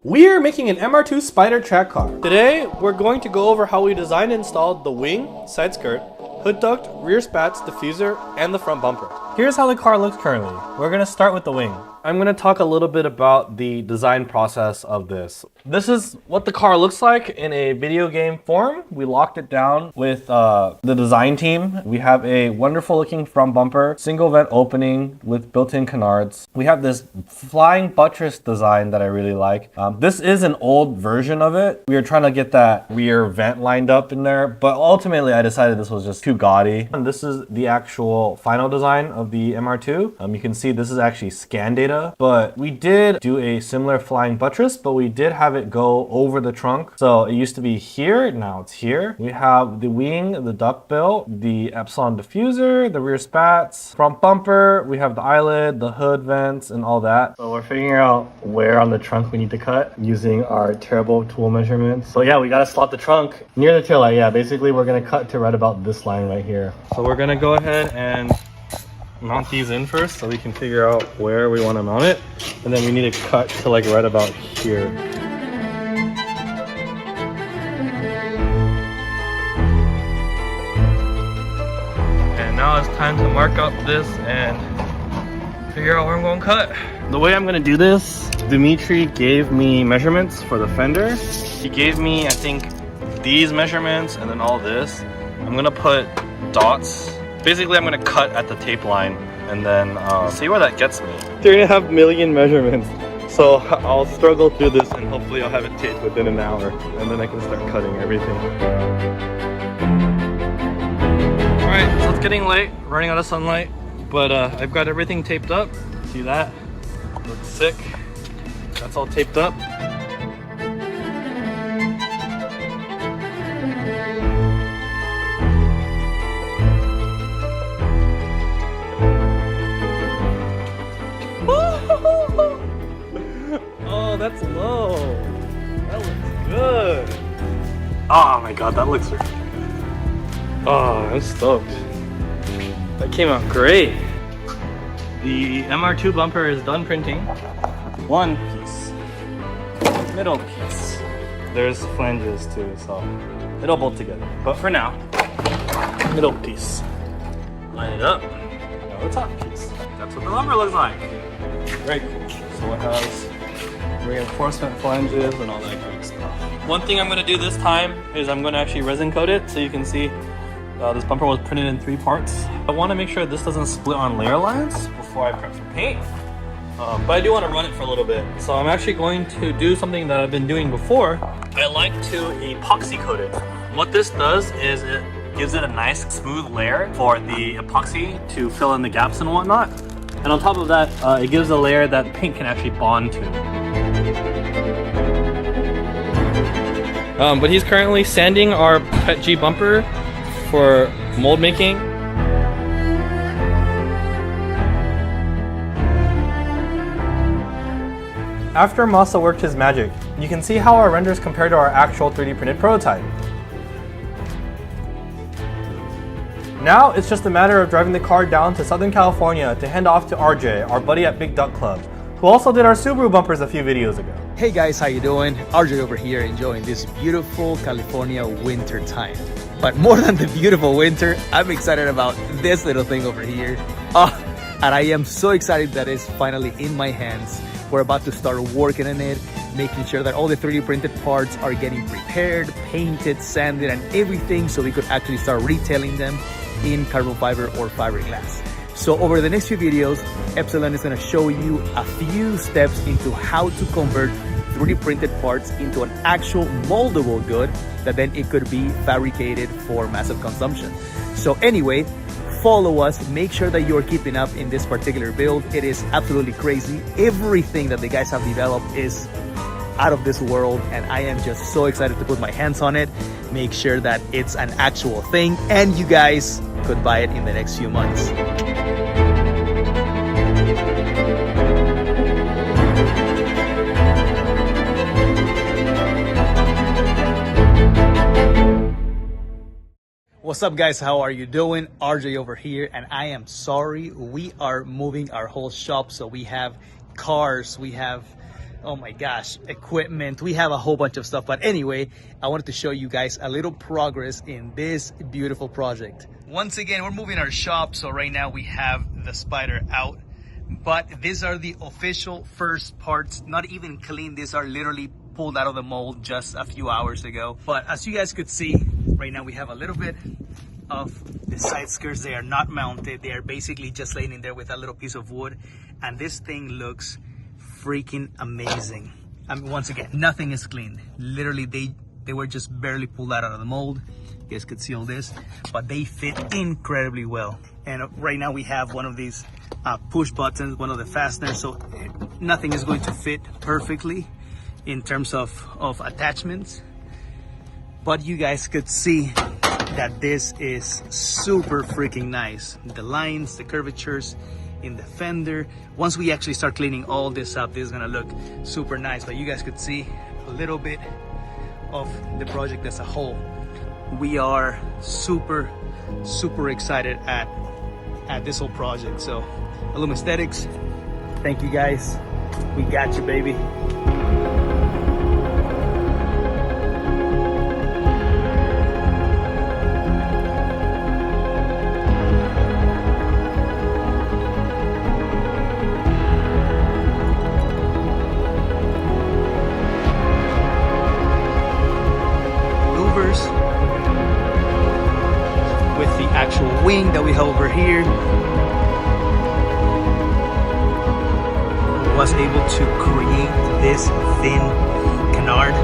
We're making an MR2 Syder track car. Today, we're going to go over how we designed and installed the wing, side skirt, hood duct, rear spats, diffuser, and the front bumper. Here's how the car looks currently. We're going to start with the wing. I'm going to talk a little bit about the design process of this. This is what the car looks like in a video game form. We locked it down with the design team. We have a wonderful looking front bumper, single vent opening with built-in canards. We have this flying buttress design that I really like. This is an old version of it. We were trying to get that rear vent lined up in there, but ultimately I decided this was just too gaudy. And this is the actual final design of the MR2. You can see this is actually scan data. But we did do a similar flying buttress, but we did have it go over the trunk. So it used to be here, now it's here. We have the wing, the duck bill, the epsilon diffuser, the rear spats, front bumper, we have the eyelid, the hood vents, and all that. So we're figuring out where on the trunk we need to cut using our terrible tool measurements. So yeah, we gotta slot the trunk near the taillight. Yeah, basically we're gonna cut to right about this line right here. So we're gonna go ahead and mount these in first so we can figure out where we want to mount it, and then we need to cut to like right about here. And now it's time to mark up this and figure out where I'm going to cut. The way I'm going to do this, Dimitri gave me measurements for the fender. He gave me, I think, these measurements and then all this. I'm going to put dots. Basically, I'm going to cut at the tape line and then see where that gets me. 3.5 million measurements. So I'll struggle through this and hopefully I'll have it taped within an hour and then I can start cutting everything. Alright, so it's getting late, running out of sunlight, but I've got everything taped up. See that? Looks sick. That's all taped up. Oh, that's low. That looks good. Oh my god, that looks really good. Oh, I'm stoked. That came out great. The MR2 bumper is done printing. One piece. Middle piece. There's flanges too, so it'll bolt together. But for now, middle piece. Line it up. Now the top piece. That's what the bumper looks like. Very cool. So it has reinforcement flanges and all that good stuff. One thing I'm going to do this time is I'm going to actually resin coat it so you can see this bumper was printed in 3 parts. I want to make sure this doesn't split on layer lines before I prep for paint. But I do want to run it for a little bit. So I'm actually going to do something that I've been doing before. I like to epoxy coat it. What this does is it gives it a nice smooth layer for the epoxy to fill in the gaps and whatnot. And on top of that, it gives a layer that paint can actually bond to. But he's currently sanding our Pet G bumper for mold making. After Masa worked his magic, you can see how our renders compare to our actual 3D printed prototype. Now it's just a matter of driving the car down to Southern California to hand off to RJ, our buddy at Big Duck Club, who also did our Subaru bumpers a few videos ago. Hey guys, how you doing? RJ over here enjoying this beautiful California winter time. But more than the beautiful winter, I'm excited about this little thing over here. And I am so excited that it's finally in my hands. We're about to start working on it, making sure that all the 3D printed parts are getting prepared, painted, sanded, and everything so we could actually start retailing them in carbon fiber or fiberglass. So over the next few videos, Epsilon is going to show you a few steps into how to convert 3D printed parts into an actual moldable good that then it could be fabricated for massive consumption. So anyway, follow us, make sure that you're keeping up in this particular build. It is absolutely crazy. Everything that the guys have developed is out of this world, and I am just so excited to put my hands on it, make sure that it's an actual thing, and you guys could buy it in the next few months. What's up guys, how are you doing? RJ over here, and I am sorry, we are moving our whole shop. So we have cars, we have oh my gosh, equipment. We have a whole bunch of stuff. But anyway, I wanted to show you guys a little progress in this beautiful project. Once again, we're moving our shop. So right now we have the Syder out. But these are the official first parts, not even clean. These are literally pulled out of the mold just a few hours ago. But as you guys could see, right now we have a little bit of the side skirts. They are not mounted. They are basically just laying in there with a little piece of wood. And this thing looks freaking amazing. I mean, once again, nothing is clean. Literally, they were just barely pulled out of the mold. You guys could see all this, but they fit incredibly well. And right now we have one of these push buttons, one of the fasteners, so nothing is going to fit perfectly in terms of attachments. But you guys could see that this is super freaking nice. The lines, the curvatures in the fender. Once we actually start cleaning all this up, this is gonna look super nice. But you guys could see a little bit of the project as a whole. We are super excited at this whole project. So Illum Aesthetics, thank you guys. We got you, baby. With the actual wing that we have over here, was able to create this thin canard